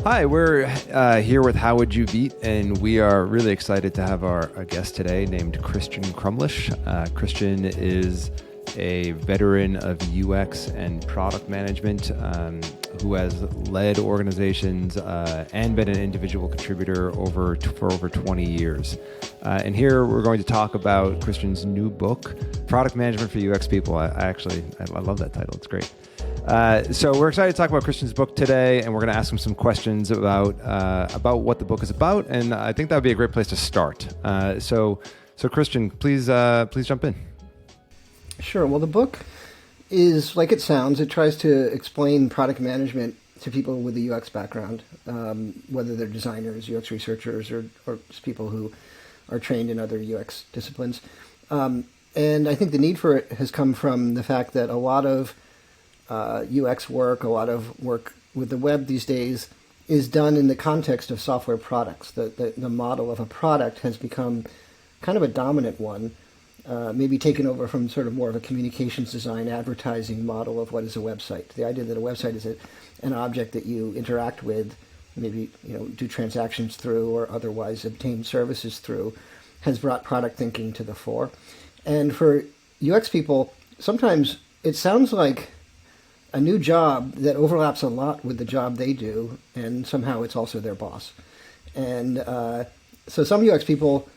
Hi, we're here with How Would You Beat, and we are really excited to have our guest today named Christian Crumlish. Christian is a veteran of UX and product management who has led organizations and been an individual contributor for over 20 years. And here we're going to talk about Christian's new book, Product Management for UX People. I love that title. It's great. So we're excited to talk about Christian's book today, and we're going to ask him some questions about what the book is about, and I think that would be a great place to start. So Christian, please jump in. Sure. Well, the book is like it sounds. It tries to explain product management to people with a UX background, whether they're designers, UX researchers, or just people who are trained in other UX disciplines. And I think the need for it has come from the fact that a lot of UX work, a lot of work with the web these days is done in the context of software products. The model of a product has become kind of a dominant one, maybe taken over from sort of more of a communications design advertising model of what is a website. The idea that a website is an object that you interact with, maybe do transactions through or otherwise obtain services through, has brought product thinking to the fore. And for UX people, sometimes it sounds like a new job that overlaps a lot with the job they do, and somehow it's also their boss. And so some UX people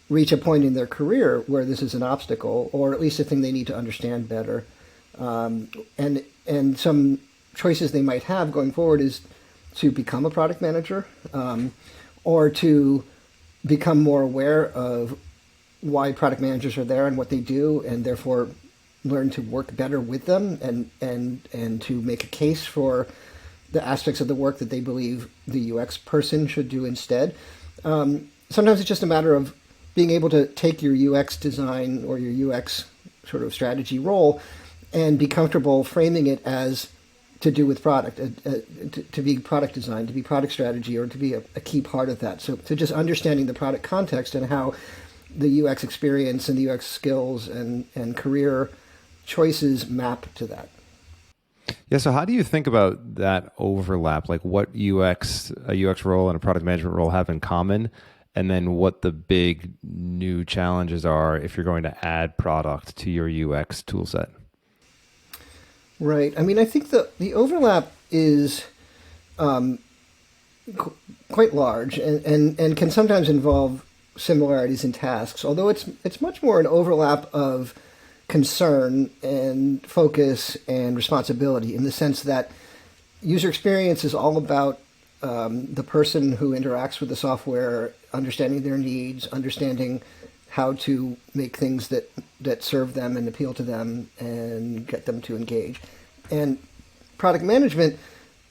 reach a point in their career where this is an obstacle, or at least a thing they need to understand better. And some choices they might have going forward is to become a product manager, or to become more aware of why product managers are there and what they do, and therefore learn to work better with them and to make a case for the aspects of the work that they believe the UX person should do instead. Sometimes it's just a matter of being able to take your UX design or your UX sort of strategy role and be comfortable framing it as to do with product, to be product design, to be product strategy, or to be a key part of that. So to just understanding the product context and how the UX experience and the UX skills and career choices map to that. Yeah, so how do you think about that overlap? Like what a UX role and a product management role have in common, and then what the big new challenges are if you're going to add product to your UX toolset? Right. I mean, I think the overlap is quite large and can sometimes involve similarities in tasks, although it's much more an overlap of concern and focus and responsibility, in the sense that user experience is all about the person who interacts with the software, understanding their needs, understanding how to make things that serve them and appeal to them and get them to engage. And product management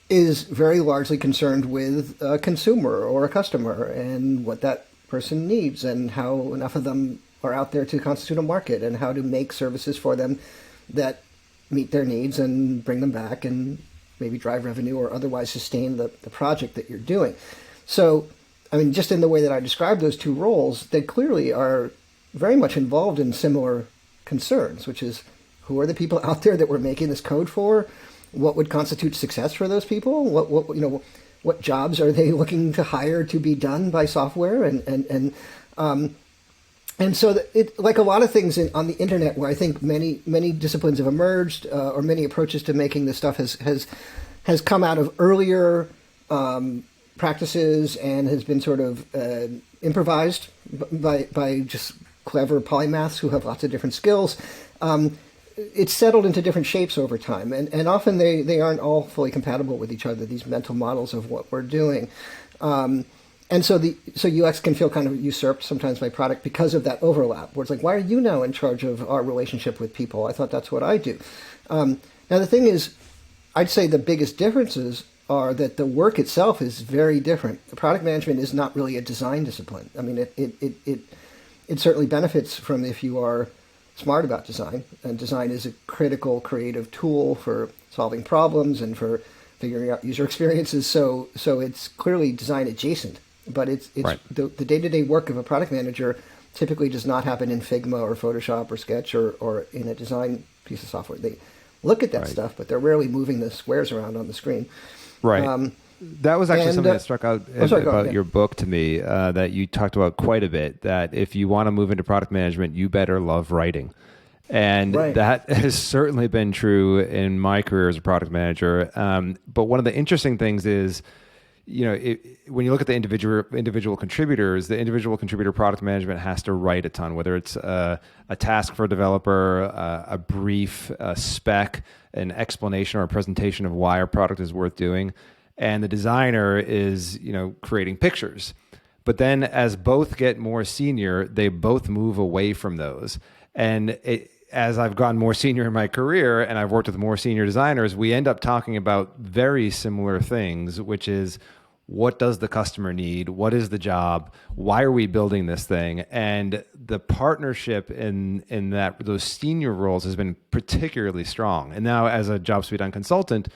is very largely concerned with a consumer or a customer and what that person needs and how enough of them are out there to constitute a market, and how to make services for them that meet their needs and bring them back and maybe drive revenue or otherwise sustain the project that you're doing. So, I mean, just in the way that I described those two roles, they clearly are very much involved in similar concerns, which is, who are the people out there that we're making this code for? What would constitute success for those people? What jobs are they looking to hire to be done by software? And so like a lot of things on the internet, where I think many disciplines have emerged, or many approaches to making this stuff has come out of earlier practices and has been sort of improvised by just clever polymaths who have lots of different skills. It's settled into different shapes over time, and often they aren't all fully compatible with each other, these mental models of what we're doing. And so UX can feel kind of usurped sometimes by product because of that overlap, where it's like, why are you now in charge of our relationship with people? I thought that's what I do. Now, the thing is, I'd say the biggest differences are that the work itself is very different. The product management is not really a design discipline. I mean, it certainly benefits from if you are smart about design, and design is a critical creative tool for solving problems and for figuring out user experiences. So it's clearly design adjacent. But it's right. The day-to-day work of a product manager typically does not happen in Figma or Photoshop or Sketch or in a design piece of software. They look at that stuff, but they're rarely moving the squares around on the screen. Right. That was actually something that struck out about Yeah. your book to me, that you talked about quite a bit, that if you want to move into product management, you better love writing. And Right. that has certainly been true in my career as a product manager. But one of the interesting things is, when you look at the individual contributors, the individual contributor product management has to write a ton, whether it's a task for a developer, a brief, a spec, an explanation or a presentation of why our product is worth doing. And the designer is, creating pictures. But then as both get more senior, they both move away from those. And as I've gotten more senior in my career and I've worked with more senior designers, we end up talking about very similar things, which is, what does the customer need? What is the job? Why are we building this thing? And the partnership in those senior roles has been particularly strong. And now as a JobSpeed consultant,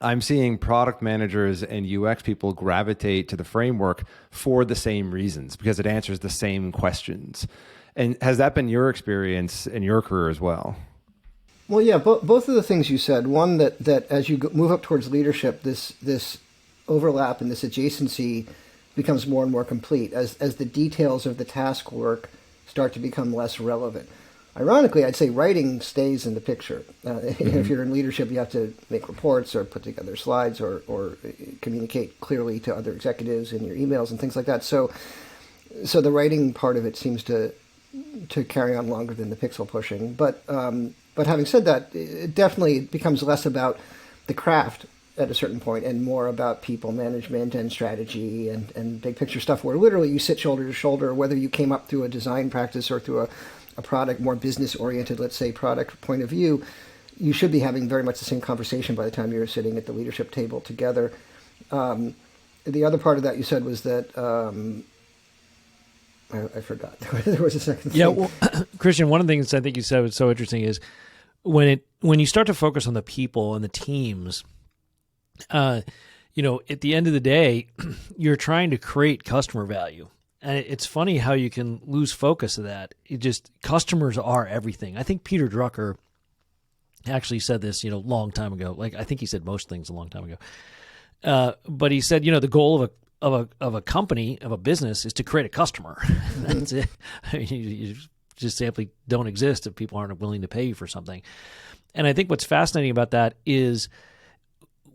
I'm seeing product managers and UX people gravitate to the framework for the same reasons, because it answers the same questions. And has that been your experience in your career as well? Well, yeah, both of the things you said. One, that as you move up towards leadership, this overlap and this adjacency becomes more and more complete as the details of the task work start to become less relevant. Ironically, I'd say writing stays in the picture. If you're in leadership, you have to make reports or put together slides or communicate clearly to other executives in your emails and things like that. So the writing part of it seems to carry on longer than the pixel pushing. But having said that, it definitely becomes less about the craft at a certain point and more about people management and strategy and big picture stuff, where literally you sit shoulder to shoulder, whether you came up through a design practice or through a product, more business oriented, let's say, product point of view. You should be having very much the same conversation by the time you're sitting at the leadership table together. The other part of that you said was that I forgot. There was a second thing. Yeah, well, Christian, one of the things I think you said was so interesting is when you start to focus on the people and the teams, at the end of the day, you're trying to create customer value. And it's funny how you can lose focus of that. Customers are everything. I think Peter Drucker actually said this, long time ago. Like, I think he said most things a long time ago. But he said, the goal of a company, of a business, is to create a customer. That's it. I mean, you just simply don't exist if people aren't willing to pay you for something. And I think what's fascinating about that is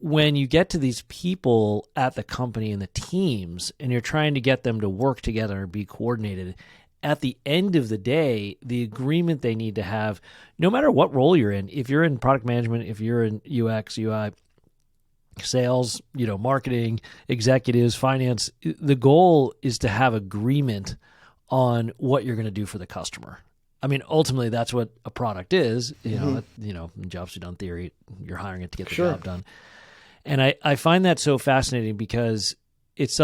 when you get to these people at the company and the teams, and you're trying to get them to work together and be coordinated, at the end of the day, the agreement they need to have, no matter what role you're in, if you're in product management, if you're in UX, UI, sales, marketing, executives, finance, the goal is to have agreement on what you're going to do for the customer. I mean, ultimately, that's what a product is. In jobs done theory, you're hiring it to get the job done. And I find that so fascinating because it's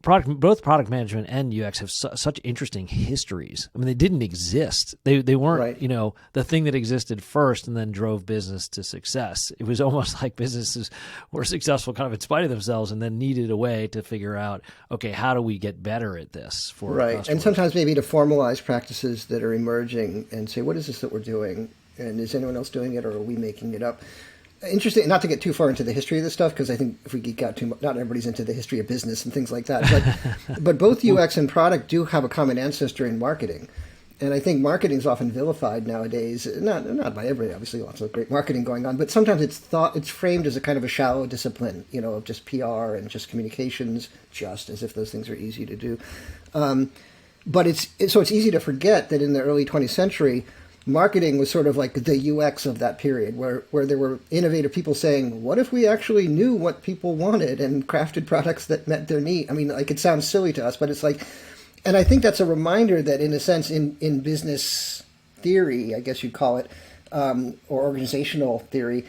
both product management and UX have such interesting histories. I mean, they didn't exist. They weren't, right. The thing that existed first and then drove business to success. It was almost like businesses were successful kind of in spite of themselves and then needed a way to figure out, okay, how do we get better at this for right. customers? And sometimes maybe to formalize practices that are emerging and say, what is this that we're doing? And is anyone else doing it, or are we making it up? Interesting, not to get too far into the history of this stuff, because I think if we geek out too much, not everybody's into the history of business and things like that. But both UX and product do have a common ancestor in marketing. And I think marketing is often vilified nowadays, not by everybody, obviously lots of great marketing going on, but sometimes it's framed as a kind of a shallow discipline, of just PR and just communications, just as if those things are easy to do. But it's easy to forget that in the early 20th century, marketing was sort of like the UX of that period, where there were innovative people saying, what if we actually knew what people wanted and crafted products that met their need? I mean, like, it sounds silly to us, but it's like, and I think that's a reminder that in a sense in business theory, I guess you'd call it, or organizational theory,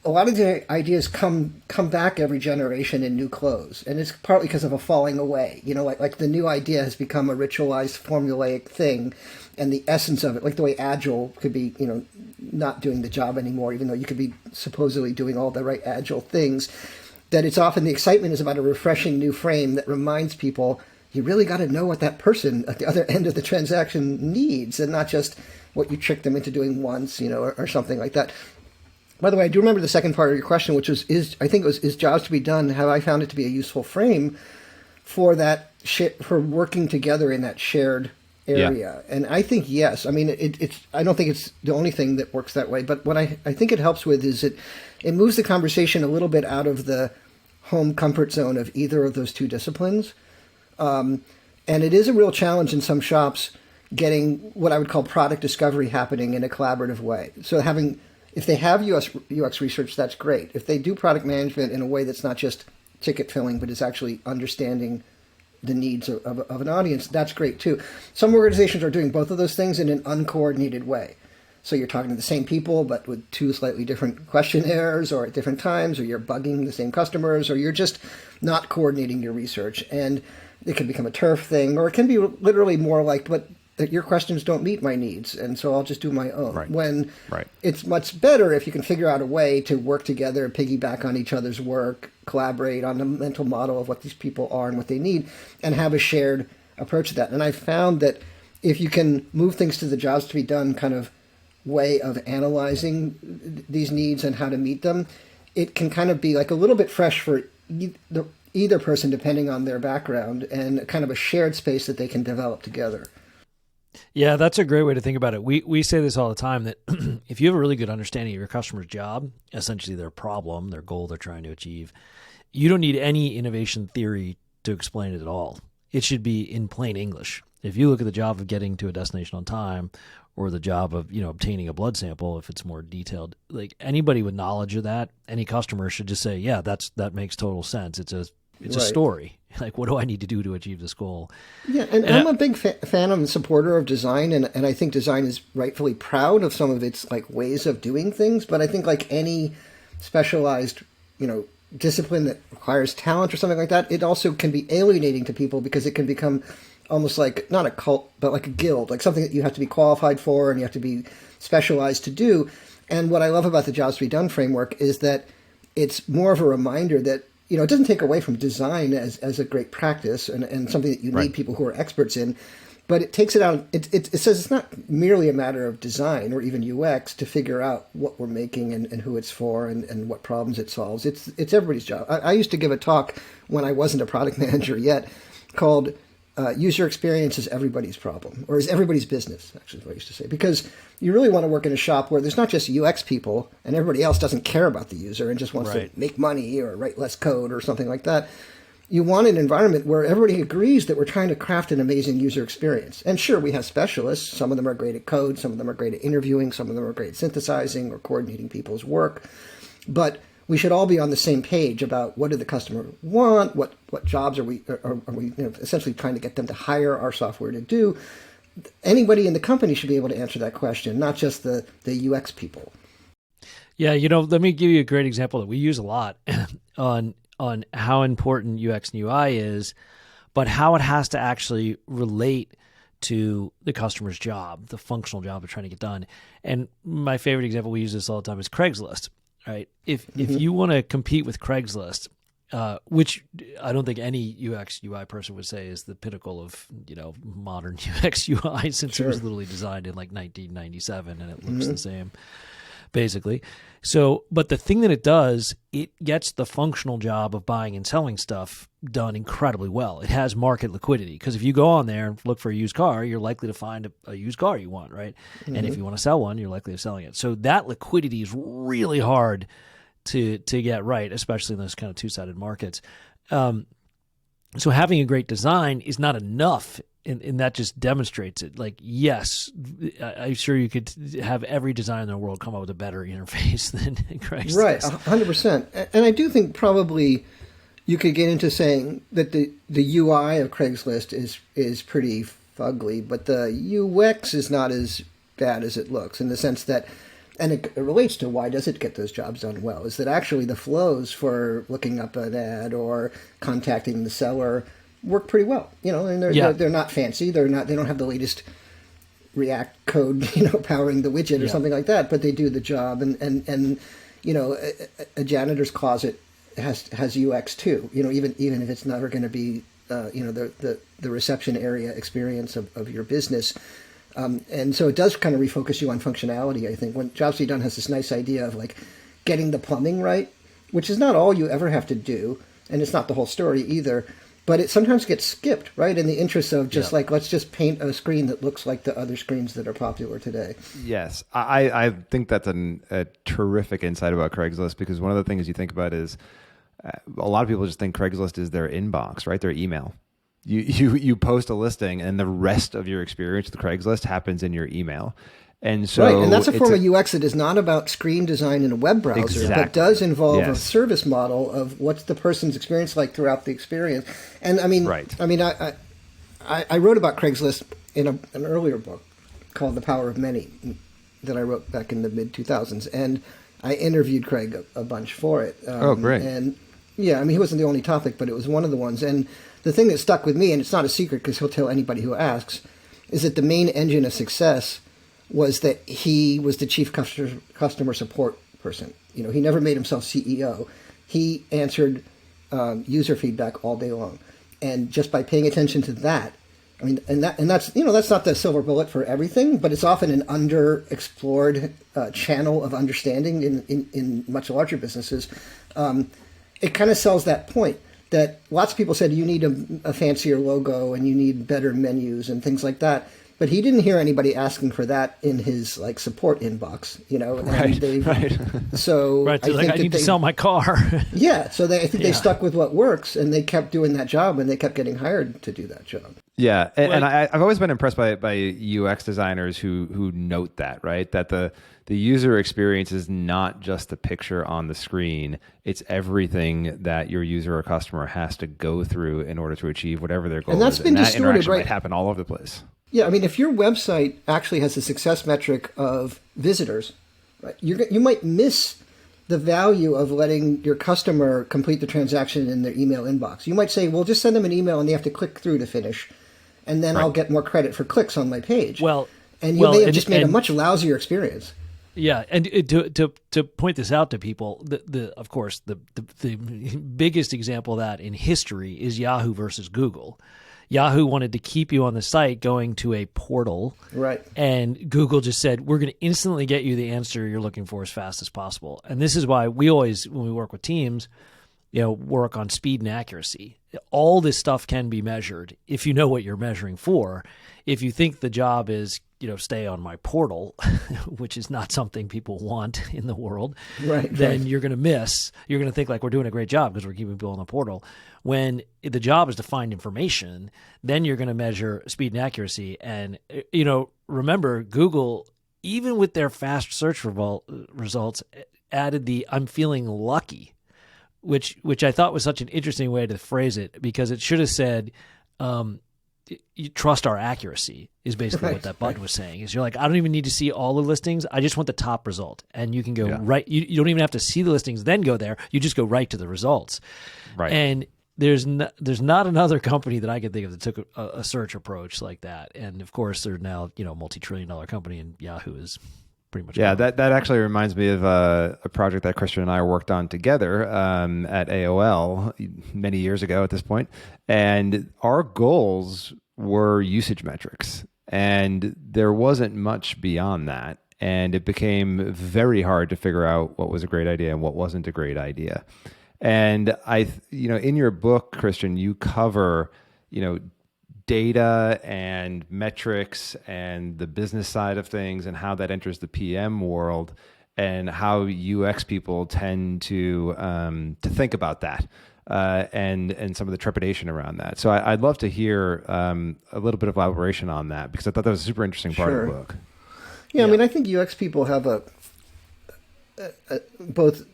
a lot of the ideas come back every generation in new clothes. And it's partly because of a falling away, like the new idea has become a ritualized formulaic thing. And the essence of it, like the way Agile could be, not doing the job anymore, even though you could be supposedly doing all the right Agile things, that it's often the excitement is about a refreshing new frame that reminds people, you really got to know what that person at the other end of the transaction needs, and not just what you tricked them into doing once, or something like that. By the way, I do remember the second part of your question, which was, is jobs to be done? Have I found it to be a useful frame for that for working together in that shared area? And I think yes. I mean, it's. I don't think it's the only thing that works that way. But what I think it helps with is it moves the conversation a little bit out of the home comfort zone of either of those two disciplines. And it is a real challenge in some shops getting what I would call product discovery happening in a collaborative way. So if they have UX research, that's great. If they do product management in a way that's not just ticket filling, but is actually understanding the needs of an audience, that's great too. Some organizations are doing both of those things in an uncoordinated way. So you're talking to the same people, but with two slightly different questionnaires or at different times, or you're bugging the same customers, or you're just not coordinating your research. And it can become a turf thing, or it can be literally more like, but your questions don't meet my needs, and so I'll just do my own. Right. When it's much better if you can figure out a way to work together, piggyback on each other's work, collaborate on the mental model of what these people are and what they need, and have a shared approach to that. And I found that if you can move things to the jobs to be done kind of way of analyzing these needs and how to meet them, it can kind of be like a little bit fresh for either person depending on their background, and kind of a shared space that they can develop together. Yeah, that's a great way to think about it. We say this all the time, that if you have a really good understanding of your customer's job, essentially their problem, their goal they're trying to achieve, you don't need any innovation theory to explain it at all. It should be in plain English. If you look at the job of getting to a destination on time, or the job of obtaining a blood sample, if it's more detailed, like anybody with knowledge of that, any customer should just say, yeah, that makes total sense. It's a story. Like, what do I need to do to achieve this goal? Yeah, and I'm a big fan and supporter of design, and I think design is rightfully proud of some of its like ways of doing things. But I think like any specialized, discipline that requires talent or something like that, it also can be alienating to people because it can become almost like not a cult, but like a guild, like something that you have to be qualified for and you have to be specialized to do. And what I love about the Jobs to be Done framework is that it's more of a reminder that it doesn't take away from design as a great practice and something that you need people who are experts in, but it takes it out. It says it's not merely a matter of design or even UX to figure out what we're making and who it's for and what problems it solves. It's everybody's job. I used to give a talk when I wasn't a product manager yet called user experience is everybody's problem, or is everybody's business, actually is what I used to say. Because you really want to work in a shop where there's not just UX people and everybody else doesn't care about the user and just wants to make money or write less code or something like that. You want an environment where everybody agrees that we're trying to craft an amazing user experience. And sure, we have specialists. Some of them are great at code. Some of them are great at interviewing. Some of them are great at synthesizing or coordinating people's work. But we should all be on the same page about what do the customer want, what jobs are we essentially trying to get them to hire our software to do. Anybody in the company should be able to answer that question, not just the UX people. Yeah, let me give you a great example that we use a lot on how important UX and UI is, but how it has to actually relate to the customer's job, the functional job they're trying to get done. And my favorite example, we use this all the time, is Craigslist. Right. If you want to compete with Craigslist, which I don't think any UX UI person would say is the pinnacle of modern UX UI, since it was literally designed in like 1997 and it looks the same, basically. So, but the thing that it does, it gets the functional job of buying and selling stuff done incredibly well. It has market liquidity, because if you go on there and look for a used car, you're likely to find a used car you want, right? And if you want to sell one, you're likely to selling it. So that liquidity is really hard to get right, especially in those kind of two-sided markets. So having a great design is not enough, and that just demonstrates it. Like, yes, I'm sure you could have every designer in the world come up with a better interface than Craigslist. Right, 100%. And I do think probably you could get into saying that the UI of Craigslist is pretty fugly, but the UX is not as bad as it looks, in the sense that, and it relates to why does it get those jobs done well, is that actually the flows for looking up an ad or contacting the seller work pretty well, and they're not fancy. They don't have the latest React code, powering the widget or something like that, but they do the job. And a janitor's closet has UX too, even if it's never going to be, the reception area experience of your business. And so it does kind of refocus you on functionality, I think. When Jobs to be Done has this nice idea of like, getting the plumbing right, which is not all you ever have to do, and it's not the whole story either. But it sometimes gets skipped, right, in the interest of just like, let's just paint a screen that looks like the other screens that are popular today. Yes. I think that's a terrific insight about Craigslist, because one of the things you think about is a lot of people just think Craigslist is their inbox, right, their email. You post a listing, and the rest of your experience with Craigslist happens in your email. And so, right, and that's a form of UX that is not about screen design in a web browser, but does involve a service model of what's the person's experience like throughout the experience. And I mean, I wrote about Craigslist in an earlier book called The Power of Many that I wrote back in the mid 2000s, and I interviewed Craig a bunch for it. Oh, great! And yeah, I mean, he wasn't the only topic, but it was one of the ones. And the thing that stuck with me, and it's not a secret because he'll tell anybody who asks, is that the main engine of success was that he was the chief customer support person. You know, he never made himself CEO. He answered user feedback all day long, and just by paying attention to that, I mean, and that's that's not the silver bullet for everything, but it's often an underexplored channel of understanding in much larger businesses. It kind of sells that point that lots of people said you need a fancier logo and you need better menus and things like that. But he didn't hear anybody asking for that in his like support inbox, you know. Right. So I need to sell my car. Yeah. So I think they stuck with what works, and they kept doing that job, and they kept getting hired to do that job. Yeah, and I've always been impressed by UX designers who note that, right? That the user experience is not just the picture on the screen; it's everything that your user or customer has to go through in order to achieve whatever their goal is. And that's been distorted, right? Might happen all over the place. Yeah, I mean, if your website actually has a success metric of visitors, right, you might miss the value of letting your customer complete the transaction in their email inbox. You might say, well, just send them an email and they have to click through to finish, and then I'll get more credit for clicks on my page. And you may have just made a much lousier experience. Yeah, and to point this out to people, of course, the biggest example of that in history is Yahoo versus Google. Yahoo wanted to keep you on the site going to a portal. Right. And Google just said, we're going to instantly get you the answer you're looking for as fast as possible. And this is why we always, when we work with teams, work on speed and accuracy. All this stuff can be measured if you know what you're measuring for. If you think the job is, stay on my portal, which is not something people want in the world, then you're going to miss. You're going to think like we're doing a great job because we're keeping people on the portal. When the job is to find information, then you're going to measure speed and accuracy. And, remember, Google, even with their fast search results, added the I'm feeling lucky, which I thought was such an interesting way to phrase it, because it should have said, you trust our accuracy is basically what that button was saying. Is you're like, I don't even need to see all the listings. I just want the top result. And you can go right. You don't even have to see the listings, then go there. You just go right to the results. Right. And there's not another company that I can think of that took a search approach like that. And of course, they're now, multi-trillion-dollar company, and Yahoo is pretty much. Yeah, that actually reminds me of a project that Christian and I worked on together at AOL many years ago at this point. And our goals were usage metrics. And there wasn't much beyond that. And it became very hard to figure out what was a great idea and what wasn't a great idea. And in your book, Christian, you cover, data and metrics and the business side of things and how that enters the PM world, and how UX people tend to think about that and some of the trepidation around that. So I'd love to hear a little bit of elaboration on that, because I thought that was a super interesting part of the book. Yeah, I mean, I think UX people have both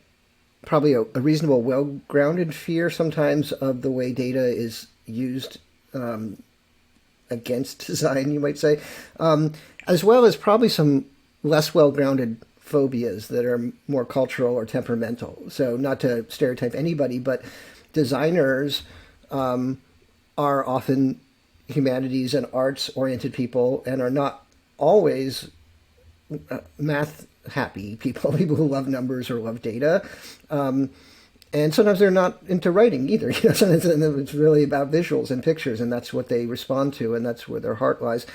probably a reasonable, well-grounded fear sometimes of the way data is used against design, you might say, as well as probably some less well-grounded phobias that are more cultural or temperamental. So not to stereotype anybody, but designers are often humanities and arts-oriented people and are not always math-happy people who love numbers or love data. And sometimes they're not into writing either. Sometimes it's really about visuals and pictures, and that's what they respond to, and that's where their heart lies.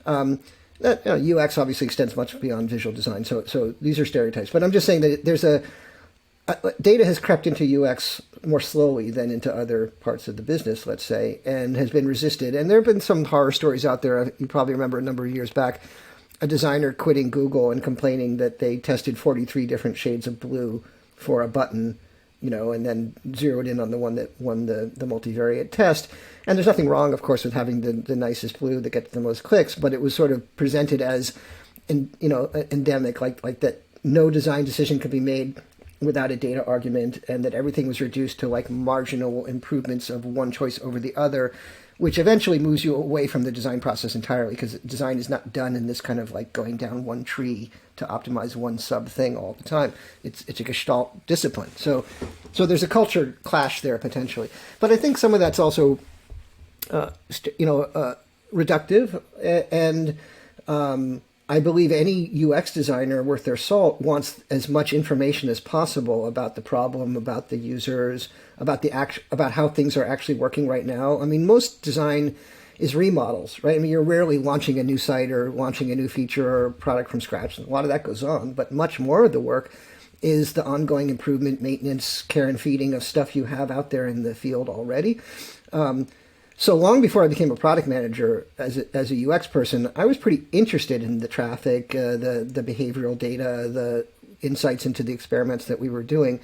UX obviously extends much beyond visual design, so these are stereotypes. But I'm just saying that there's data has crept into UX more slowly than into other parts of the business, let's say, and has been resisted. And there have been some horror stories out there. You probably remember a number of years back, a designer quitting Google and complaining that they tested 43 different shades of blue for a button, and then zeroed in on the one that won the multivariate test. And there's nothing wrong, of course, with having the nicest blue that gets the most clicks, but it was sort of presented as, endemic, like that no design decision could be made without a data argument, and that everything was reduced to like marginal improvements of one choice over the other, which eventually moves you away from the design process entirely, because design is not done in this kind of like going down one tree to optimize one sub thing all the time. It's a Gestalt discipline. So there's a culture clash there potentially. But I think some of that's also, reductive, and I believe any UX designer worth their salt wants as much information as possible about the problem, about the users, about how things are actually working right now. I mean, most design is remodels, right? I mean, you're rarely launching a new site or launching a new feature or product from scratch. A lot of that goes on, but much more of the work is the ongoing improvement, maintenance, care and feeding of stuff you have out there in the field already. So long before I became a product manager as a UX person, I was pretty interested in the traffic, the behavioral data, the insights into the experiments that we were doing.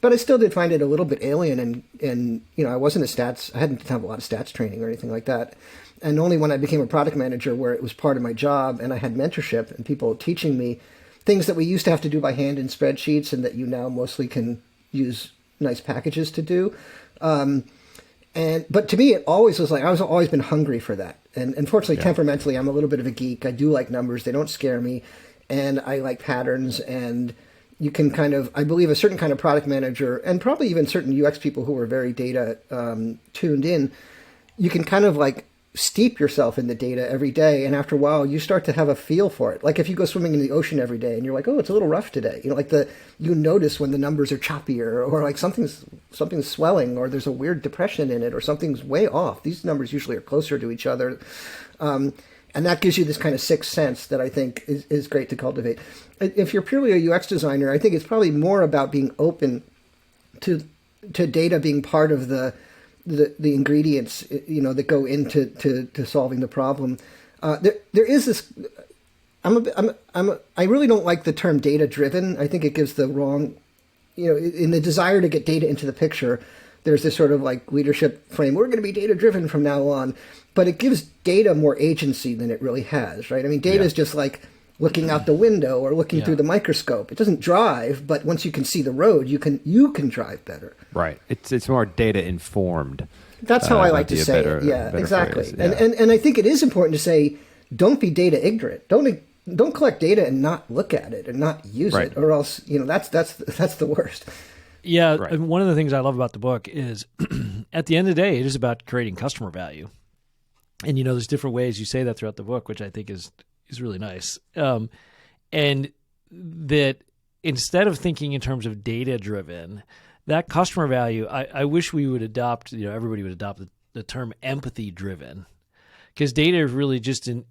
But I still did find it a little bit alien, and I wasn't I hadn't had a lot of stats training or anything like that. And only when I became a product manager, where it was part of my job and I had mentorship and people teaching me things that we used to have to do by hand in spreadsheets and that you now mostly can use nice packages to do. But to me, it always was like, I've always been hungry for that. And unfortunately, temperamentally, I'm a little bit of a geek. I do like numbers. They don't scare me. And I like patterns. And you can I believe a certain kind of product manager, and probably even certain UX people who are very data tuned in, you can kind of like steep yourself in the data every day. And after a while, you start to have a feel for it. Like if you go swimming in the ocean every day and you're like, oh, it's a little rough today. You notice when the numbers are choppier, or like something's swelling, or there's a weird depression in it, or something's way off. These numbers usually are closer to each other. And that gives you this kind of sixth sense that I think is great to cultivate. If you're purely a UX designer, I think it's probably more about being open to data being part of the ingredients, that go into solving the problem. There is this. I really don't like the term data driven. I think it gives the wrong, in the desire to get data into the picture, there's this sort of like leadership frame. We're going to be data driven from now on, but it gives data more agency than it really has, right? I mean, data is just like looking out the window or looking through the microscope. It doesn't drive, but once you can see the road, you can drive better. Right. It's more data informed. That's how I like to say it. Yeah, exactly. Yeah. And I think it is important to say, don't be data ignorant. Don't collect data and not look at it and not use it, or else that's the worst. Yeah, right. And one of the things I love about the book is, at the end of the day, it is about creating customer value. And there's different ways you say that throughout the book, which I think is really nice. And that instead of thinking in terms of data driven, that customer value, I wish we would adopt, everybody would adopt the term empathy driven, because data is really just an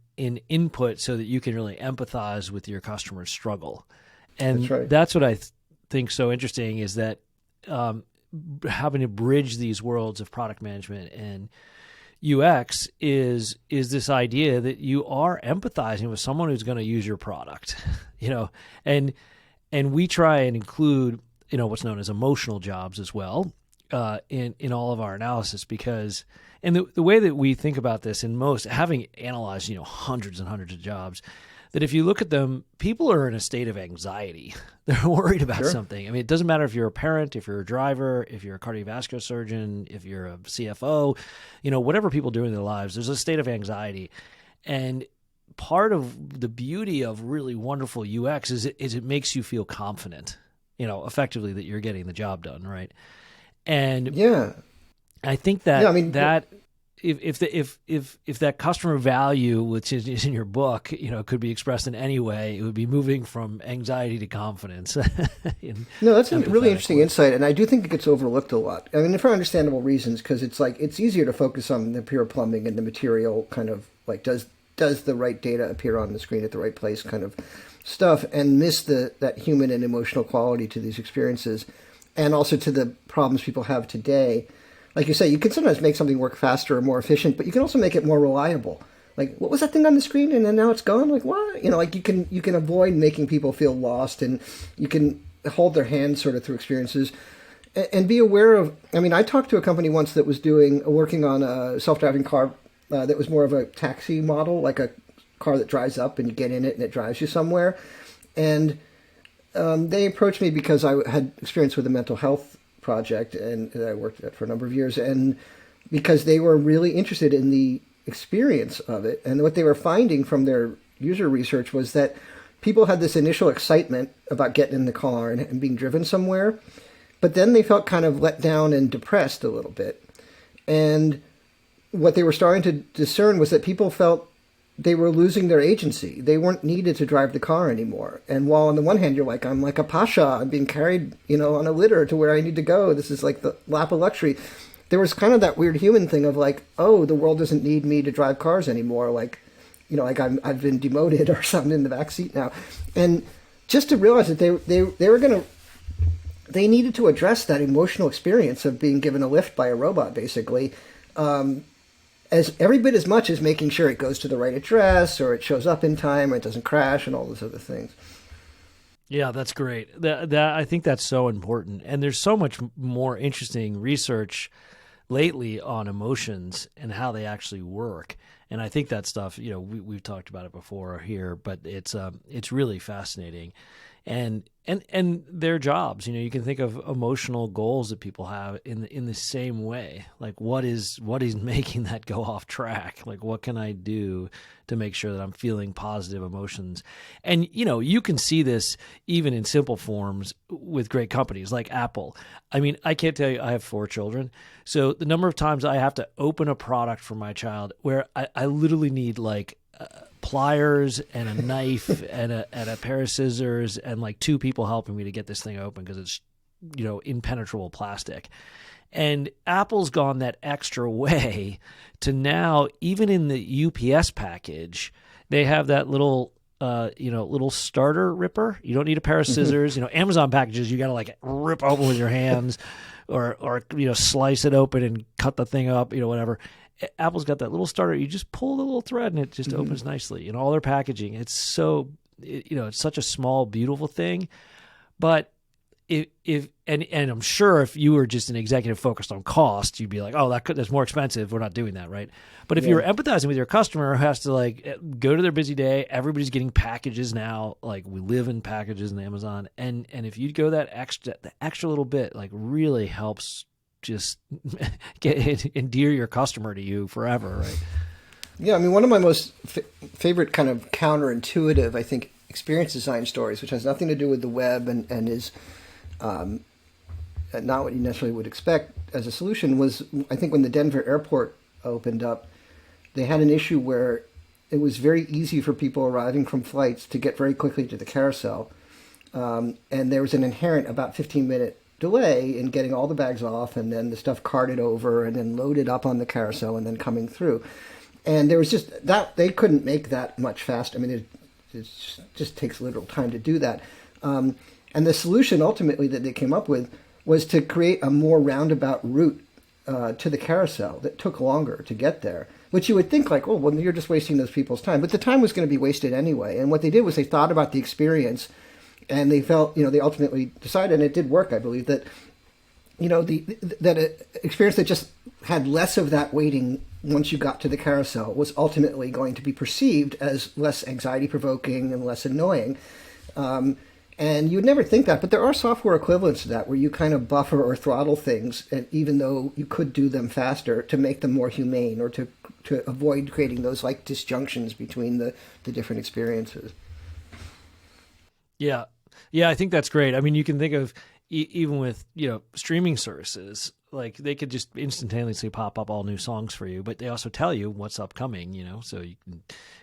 input so that you can really empathize with your customer's struggle. And that's what I think so interesting, is that having to bridge these worlds of product management and UX is this idea that you are empathizing with someone who's going to use your product, and we try and include, what's known as emotional jobs as well, in all of our analysis, because, and the way that we think about this having analyzed, hundreds and hundreds of jobs, that if you look at them, people are in a state of anxiety. They're worried about something. I mean, it doesn't matter if you're a parent, if you're a driver, if you're a cardiovascular surgeon, if you're a CFO, whatever people do in their lives, there's a state of anxiety. And part of the beauty of really wonderful UX is it makes you feel confident, effectively, that you're getting the job done, right? And I think that that if that customer value, which is in your book, could be expressed in any way, it would be moving from anxiety to confidence. No, that's a really interesting insight, and I do think it gets overlooked a lot. I mean, for understandable reasons, because it's easier to focus on the pure plumbing and the material kind of like does the right data appear on the screen at the right place kind of stuff, and miss that human and emotional quality to these experiences. and also to the problems people have today. Like you say, you can sometimes make something work faster or more efficient, but you can also make it more reliable. Like, what was that thing on the screen, and then now it's gone? Like, what? Like you can avoid making people feel lost, and you can hold their hand sort of through experiences, and be aware of. I mean, I talked to a company once that was working on a self-driving car that was more of a taxi model, like a car that drives up and you get in it and it drives you somewhere. And they approached me because I had experience with a mental health project and that I worked at for a number of years, and because they were really interested in the experience of it. And what they were finding from their user research was that people had this initial excitement about getting in the car and being driven somewhere, but then they felt kind of let down and depressed a little bit. And what they were starting to discern was that people felt they were losing their agency. They weren't needed to drive the car anymore. And while on the one hand, you're like, I'm like a pasha, I'm being carried, on a litter to where I need to go. This is like the lap of luxury. There was kind of that weird human thing of like, oh, the world doesn't need me to drive cars anymore. Like, like I've been demoted or something in the back seat now. And just to realize that they needed to address that emotional experience of being given a lift by a robot, basically, as every bit as much as making sure it goes to the right address or it shows up in time or it doesn't crash and all those other things. Yeah, that's great. That I think that's so important. And there's so much more interesting research lately on emotions and how they actually work. And I think that stuff, we've talked about it before here, but it's really fascinating. And their jobs, you can think of emotional goals that people have in the same way. Like what is making that go off track? Like what can I do to make sure that I'm feeling positive emotions? And you can see this even in simple forms with great companies like Apple. I mean, I can't tell you, I have 4 children. So the number of times I have to open a product for my child where I literally need like pliers and a knife and a pair of scissors and like 2 people helping me to get this thing open because it's impenetrable plastic. And Apple's gone that extra way to now, even in the UPS package, they have that little little starter ripper. You don't need a pair of scissors. Amazon packages you got to like rip open with your hands or slice it open and cut the thing up, whatever. Apple's got that little starter. You just pull the little thread and it just opens nicely. All their packaging, it's so, it's such a small, beautiful thing. But if I'm sure if you were just an executive focused on cost, you'd be like, oh, that's more expensive. We're not doing that, right? But if you were empathizing with your customer who has to like go to their busy day, everybody's getting packages now. Like we live in packages in Amazon, and if you'd go the extra little bit, like really helps just endear your customer to you forever, right? Yeah, I mean, one of my most favorite kind of counterintuitive, I think, experience design stories, which has nothing to do with the web and is not what you necessarily would expect as a solution, was I think when the Denver airport opened up, they had an issue where it was very easy for people arriving from flights to get very quickly to the carousel, and there was an inherent about 15-minute delay in getting all the bags off and then the stuff carted over and then loaded up on the carousel and then coming through. And there was just that they couldn't make that much faster. I mean, it just takes literal time to do that. And the solution ultimately that they came up with was to create a more roundabout route to the carousel that took longer to get there, which you would think like, oh, well, you're just wasting those people's time. But the time was going to be wasted anyway. And what they did was they thought about the experience. And they felt, they ultimately decided, and it did work, I believe, that, that experience that just had less of that waiting once you got to the carousel was ultimately going to be perceived as less anxiety-provoking and less annoying. And you would never think that, but there are software equivalents to that where you kind of buffer or throttle things, and even though you could do them faster, to make them more humane or to avoid creating those like disjunctions between the different experiences. Yeah. Yeah, I think that's great. I mean, you can think of even with, streaming services, like they could just instantaneously pop up all new songs for you, but they also tell you what's upcoming, so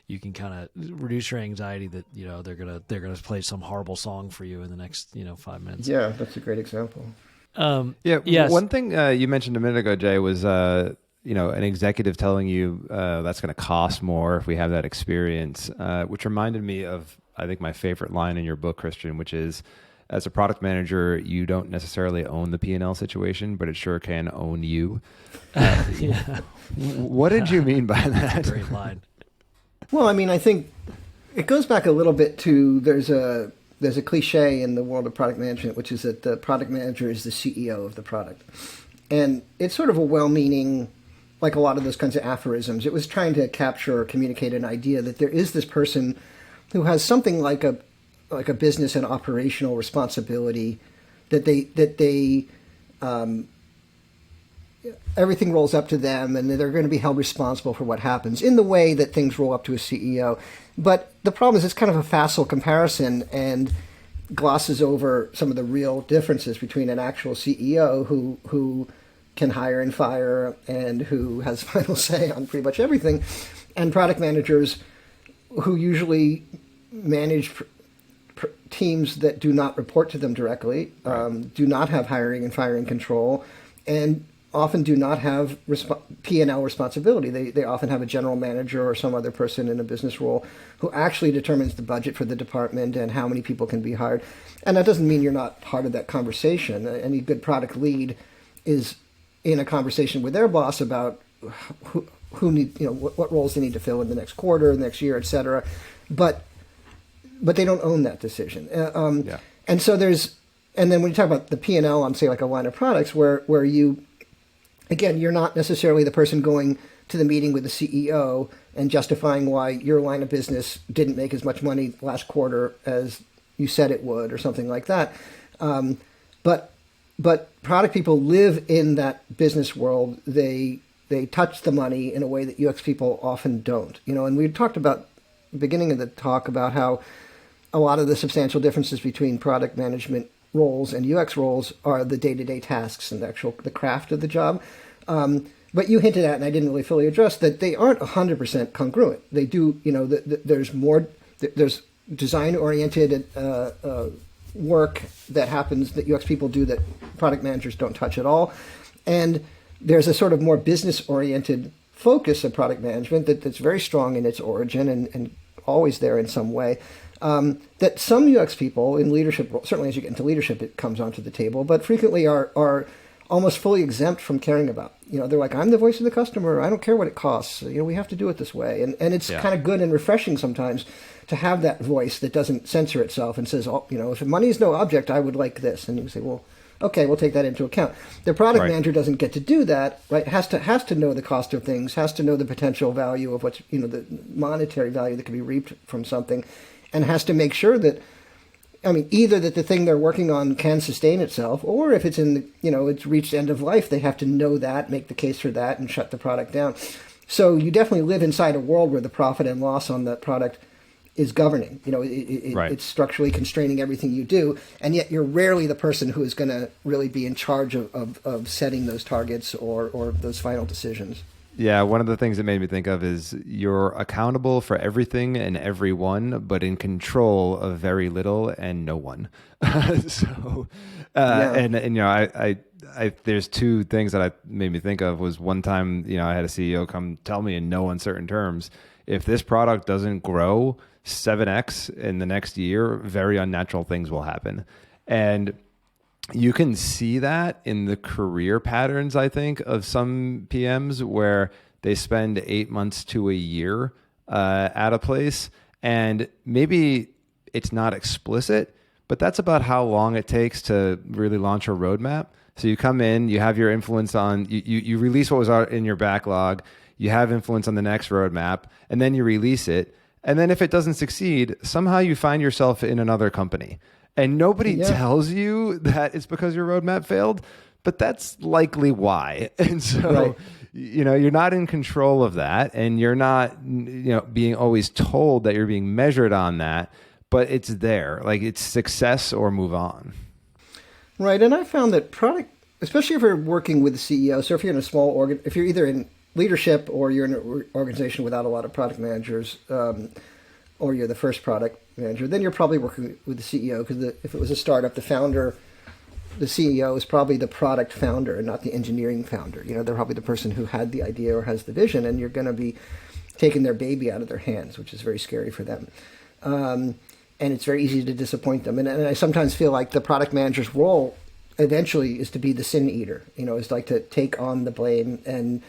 you can kind of reduce your anxiety that, they're going to play some horrible song for you in the next, 5 minutes. Yeah, that's a great example. Yes. One thing you mentioned a minute ago, Jay, was an executive telling you that's going to cost more if we have that experience, which reminded me of, I think, my favorite line in your book, Christian, which is as a product manager, you don't necessarily own the P&L situation, but it sure can own you. Yeah. What did you mean by that? Great line. Well, I mean, I think it goes back a little bit to there's a cliche in the world of product management, which is that the product manager is the CEO of the product. And it's sort of a well-meaning, like a lot of those kinds of aphorisms. It was trying to capture or communicate an idea that there is this person who has something like a business and operational responsibility, that they everything rolls up to them, and they're going to be held responsible for what happens in the way that things roll up to a CEO. But the problem is it's kind of a facile comparison and glosses over some of the real differences between an actual CEO who can hire and fire and who has final say on pretty much everything, and product managers who usually manage teams that do not report to them directly, do not have hiring and firing control, and often do not have P&L responsibility. They often have a general manager or some other person in a business role who actually determines the budget for the department and how many people can be hired. And that doesn't mean you're not part of that conversation. Any good product lead is in a conversation with their boss about who need, what roles they need to fill in the next quarter, the next year, et cetera. But they don't own that decision. And so and then when you talk about the P&L on, say, like a line of products where you, again, you're not necessarily the person going to the meeting with the CEO and justifying why your line of business didn't make as much money last quarter as you said it would or something like that. But product people live in that business world. They touch the money in a way that UX people often don't. And we talked about the beginning of the talk about how a lot of the substantial differences between product management roles and UX roles are the day-to-day tasks and the craft of the job. But you hinted at, and I didn't really fully address, that they aren't 100% congruent. They do, there's design-oriented work that happens that UX people do that product managers don't touch at all. And there's a sort of more business-oriented focus of product management that's very strong in its origin and always there in some way. That some UX people in leadership, certainly as you get into leadership, it comes onto the table, but frequently are almost fully exempt from caring about. They're like, I'm the voice of the customer. I don't care what it costs. We have to do it this way. And it's kind of good and refreshing sometimes to have that voice that doesn't censor itself and says, if money is no object, I would like this. And you say, well, okay, we'll take that into account. The product manager doesn't get to do that, right? Has to know the cost of things, has to know the potential value of what's, the monetary value that can be reaped from something, and has to make sure that, either that the thing they're working on can sustain itself, or if it's it's reached end of life, they have to know that, make the case for that, and shut the product down. So you definitely live inside a world where the profit and loss on that product is governing. It's structurally constraining everything you do, and yet you're rarely the person who is going to really be in charge of setting those targets or those final decisions. Yeah, one of the things that made me think of is you're accountable for everything and everyone, but in control of very little and no one. I there's two things that made me think of. Was one time, I had a CEO come tell me in no uncertain terms, if this product doesn't grow 7x in the next year, very unnatural things will happen. And you can see that in the career patterns, I think, of some PMs where they spend 8 months to a year at a place, and maybe it's not explicit, but that's about how long it takes to really launch a roadmap. So you come in, you have your influence on, you release what was in your backlog, you have influence on the next roadmap, and then you release it. And then if it doesn't succeed, somehow you find yourself in another company. And nobody tells you that it's because your roadmap failed, but that's likely why. And so, you're not in control of that, and you're not, being always told that you're being measured on that, but it's there. Like, it's success or move on. Right. And I found that product, especially if you're working with the CEO, so if you're in a small if you're either in leadership or you're in an organization without a lot of product managers, or you're the first product manager, then you're probably working with the CEO, because if it was a startup, the CEO is probably the product founder and not the engineering founder. They're probably the person who had the idea or has the vision, and you're going to be taking their baby out of their hands, which is very scary for them. and it's very easy to disappoint them. And I sometimes feel like the product manager's role eventually is to be the sin eater, is like to take on the blame and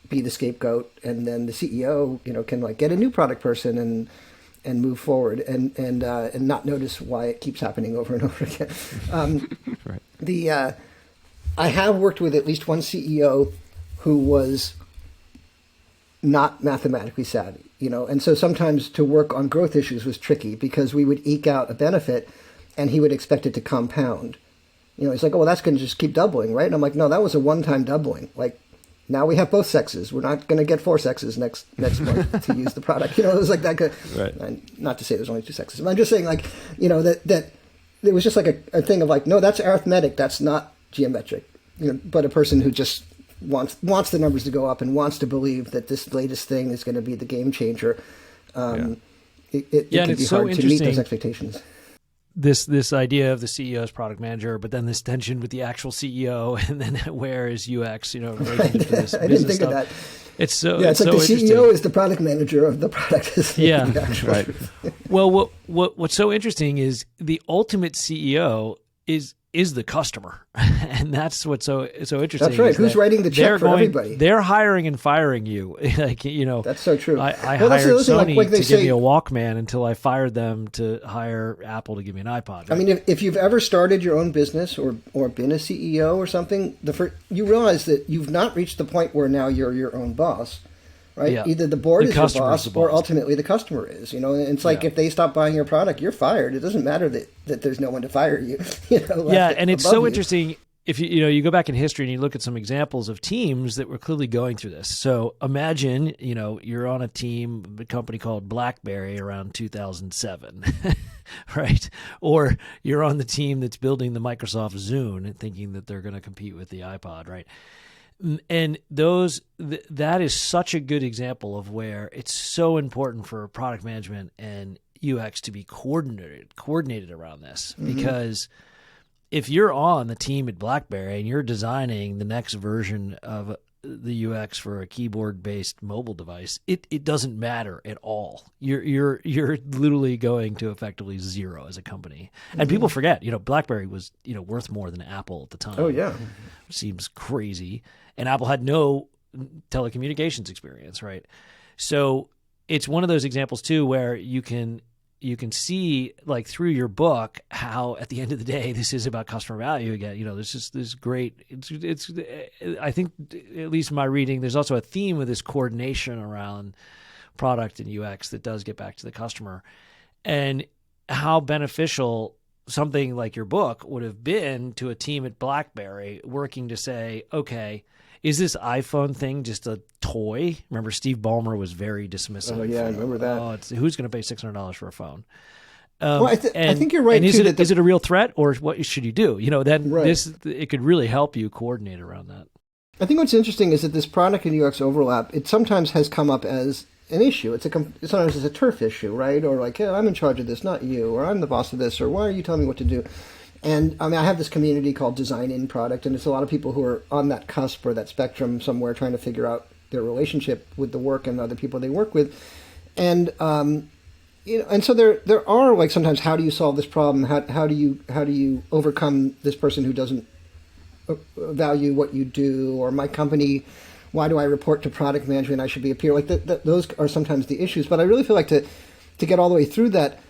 be the scapegoat, and then the CEO, can like get a new product person and move forward and not notice why it keeps happening over and over again. Right. I have worked with at least one CEO who was not mathematically savvy, and so sometimes to work on growth issues was tricky because we would eke out a benefit and he would expect it to compound. He's like, oh, well, that's going to just keep doubling, right? And I'm like, no, that was a one-time doubling. Like, now we have both sexes. We're not going to get 4 sexes next month to use the product. It was like that. Right. Not to say there's only 2 sexes, but I'm just saying, like, that it was just like a thing of like, no, that's arithmetic. That's not geometric. But a person who just wants the numbers to go up and wants to believe that this latest thing is going to be the game changer. It can be hard to meet those expectations. This idea of the CEO as product manager, but then this tension with the actual CEO, and then where is UX, related to this I didn't think stuff. of that. It's like the CEO is the product manager of the product. Right. Well, what's so interesting is the ultimate CEO is the customer, and that's what's so interesting. That's right. Who's writing the check for everybody? They're hiring and firing you. That's so true. I hired Sony to give me a Walkman until I fired them to hire Apple to give me an iPod. Right? I mean, if you've ever started your own business or been a CEO or something, you realize that you've not reached the point where now you're your own boss. Right? Yeah. Either the board is your boss or ultimately the customer is, and it's like if they stop buying your product, you're fired. It doesn't matter that there's no one to fire you. And it's so interesting if you go back in history and you look at some examples of teams that were clearly going through this. So imagine, you're on a team, a company called BlackBerry around 2007, right? Or you're on the team that's building the Microsoft Zune and thinking that they're going to compete with the iPod, right? And that is such a good example of where it's so important for product management and UX to be coordinated around this. Mm-hmm. Because if you're on the team at BlackBerry and you're designing the next version of the UX for a keyboard-based mobile device, it doesn't matter at all. You're literally going to effectively zero as a company. Mm-hmm. And people forget, BlackBerry was worth more than Apple at the time. Oh yeah, which seems crazy. And Apple had no telecommunications experience, right? So it's one of those examples too where you can see, like, through your book how at the end of the day this is about customer value again. There's just this great. It's I think, at least in my reading, there's also a theme with this coordination around product and UX that does get back to the customer, and how beneficial something like your book would have been to a team at BlackBerry working to say, okay, is this iPhone thing just a toy? Remember, Steve Ballmer was very dismissive. Oh, yeah, I remember that. Who's going to pay $600 for a phone? I think you're right. And is it a real threat, or what should you do? Then it could really help you coordinate around that. I think what's interesting is that this product and UX overlap, it sometimes has come up as an issue. Sometimes it's a turf issue, right? Or like, yeah, I'm in charge of this, not you, or I'm the boss of this, or why are you telling me what to do? And I have this community called Design In Product, and it's a lot of people who are on that cusp or that spectrum somewhere trying to figure out their relationship with the work and other people they work with. And and so there are, like, sometimes, how do you solve this problem? How do you overcome this person who doesn't value what you do, or my company? Why do I report to product management? I should be a peer. Like those are sometimes the issues. But I really feel like to get all the way through that,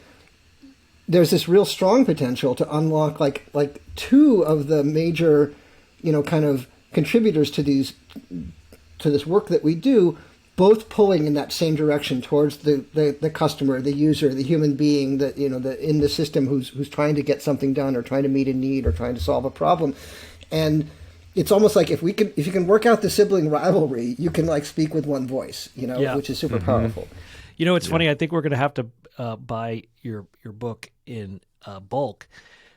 there's this real strong potential to unlock like 2 of the major, kind of contributors to this work that we do, both pulling in that same direction towards the customer, the user, the human being, that in the system who's trying to get something done or trying to meet a need or trying to solve a problem. And it's almost like if you can work out the sibling rivalry, you can, like, speak with one voice, which is super powerful. It's funny. I think we're going to have to buy your book in bulk,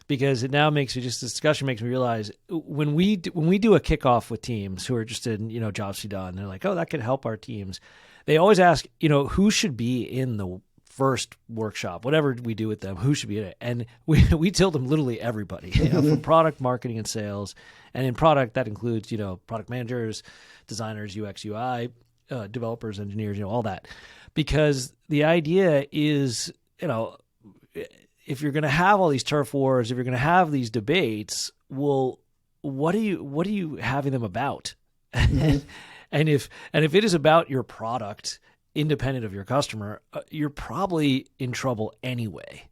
because it now makes me, just this discussion makes me realize when we do a kickoff with teams who are interested in jobs to be done, they're like, oh, that could help our teams. They always ask, who should be in the first workshop, whatever we do with them, who should be in it, and we tell them literally everybody, from product, marketing, and sales. And in product, that includes product managers, designers, UX, UI, developers, engineers, all that. Because the idea is, if you're going to have all these turf wars, if you're going to have these debates, well, what are you having them about? Mm-hmm. and if it is about your product, independent of your customer, you're probably in trouble anyway,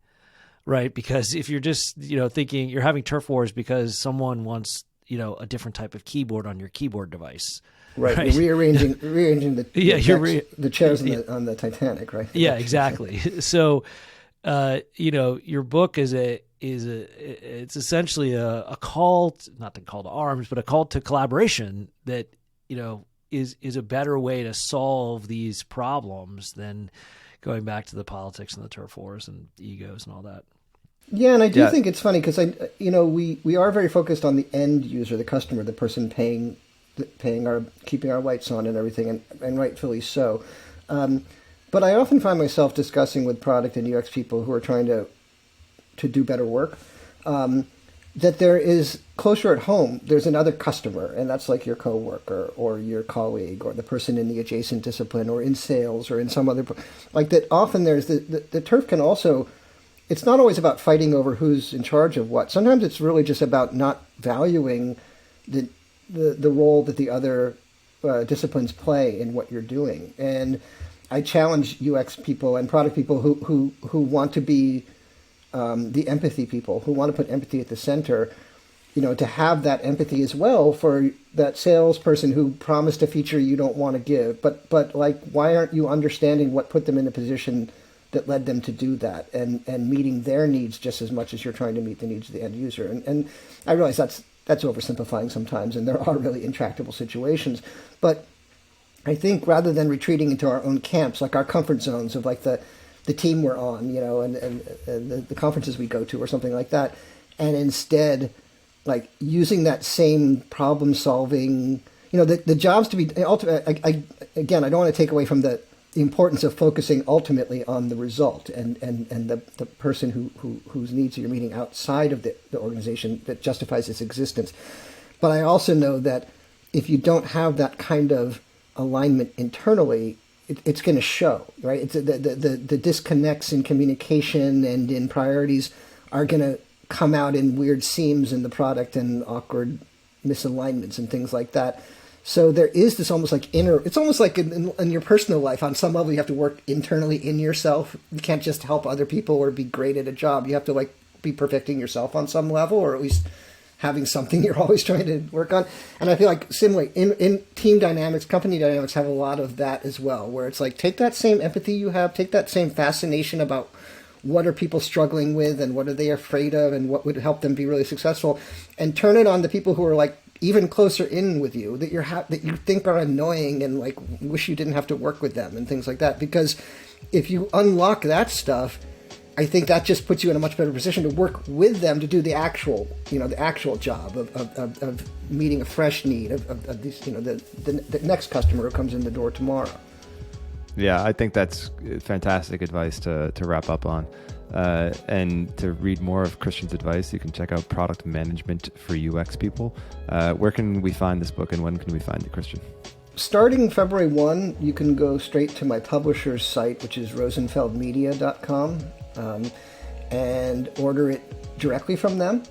right? Because if you're just thinking you're having turf wars because someone wants a different type of keyboard on your keyboard device. Right. You're rearranging the chairs on the Titanic, right? Yeah, exactly. So, your book it's essentially a call, not a call to arms, but a call to collaboration that, is a better way to solve these problems than going back to the politics and the turf wars and egos and all that. Yeah, and I do think it's funny because we are very focused on the end user, the customer, the person paying keeping our lights on and everything, and rightfully so. But I often find myself discussing with product and UX people who are trying to do better work, that there is closer at home, there's another customer, and that's like your coworker or your colleague or the person in the adjacent discipline or in sales or in some other, like that. Often there's the turf can also, it's not always about fighting over who's in charge of what. Sometimes it's really just about not valuing the role that the other disciplines play in what you're doing. And I challenge UX people and product people who want to be the empathy people, who want to put empathy at the center, to have that empathy as well for that salesperson who promised a feature you don't want to give. But like, why aren't you understanding what put them in a position that led them to do that, and meeting their needs just as much as you're trying to meet the needs of the end user? And I realize that's oversimplifying sometimes, and there are really intractable situations. But I think rather than retreating into our own camps, like our comfort zones of like the team we're on, and the conferences we go to or something like that, and instead like using that same problem solving, the jobs to be ultimate. Again, I don't want to take away from the importance of focusing ultimately on the result and the person whose needs you're meeting outside of the organization that justifies its existence. But I also know that if you don't have that kind of alignment internally, it's going to show, right? It's the disconnects in communication and in priorities are going to come out in weird seams in the product and awkward misalignments and things like that. So there is this almost like it's almost like in your personal life, on some level, you have to work internally in yourself. You can't just help other people or be great at a job. You have to like be perfecting yourself on some level, or at least having something you're always trying to work on. And I feel like similarly in team dynamics, company dynamics have a lot of that as well, where it's like, take that same empathy you have, take that same fascination about what are people struggling with and what are they afraid of and what would help them be really successful, and turn it on the people who are like even closer in with you, that that you think are annoying and like wish you didn't have to work with them and things like that. Because if you unlock that stuff, I think that just puts you in a much better position to work with them to do the actual job of meeting a fresh need of these, the next customer who comes in the door tomorrow. Yeah, I think that's fantastic advice to wrap up on. And to read more of Christian's advice, you can check out Product Management for UX People. Where can we find this book, and when can we find it, Christian? Starting February 1, you can go straight to my publisher's site, which is rosenfeldmedia.com, and order it directly from them.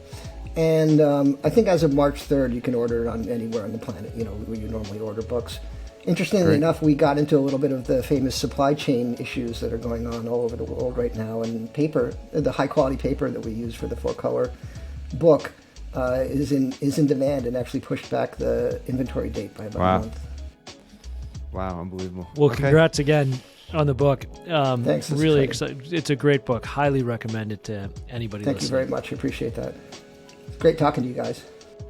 And I think as of March 3rd, you can order it on anywhere on the planet, where you normally order books. Interestingly enough, we got into a little bit of the famous supply chain issues that are going on all over the world right now, and paper, the high quality paper that we use for the 4-color book, is in demand, and actually pushed back the inventory date by about a month. Wow, unbelievable. Well, congrats again on the book. Thanks. Really excited. It's a great book. Highly recommend it to anybody Thank listening. you very much. I appreciate that. It's great talking to you guys.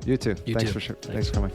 You too. Thanks for coming.